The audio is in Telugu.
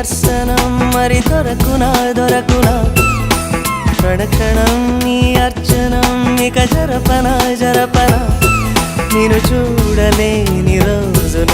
దర్శనం మరి దొరకునా దొరకునా క్షణక్షణం నీ అర్చనం ఇక జరపనా జరపనా నిన్ను చూడలేని రోజున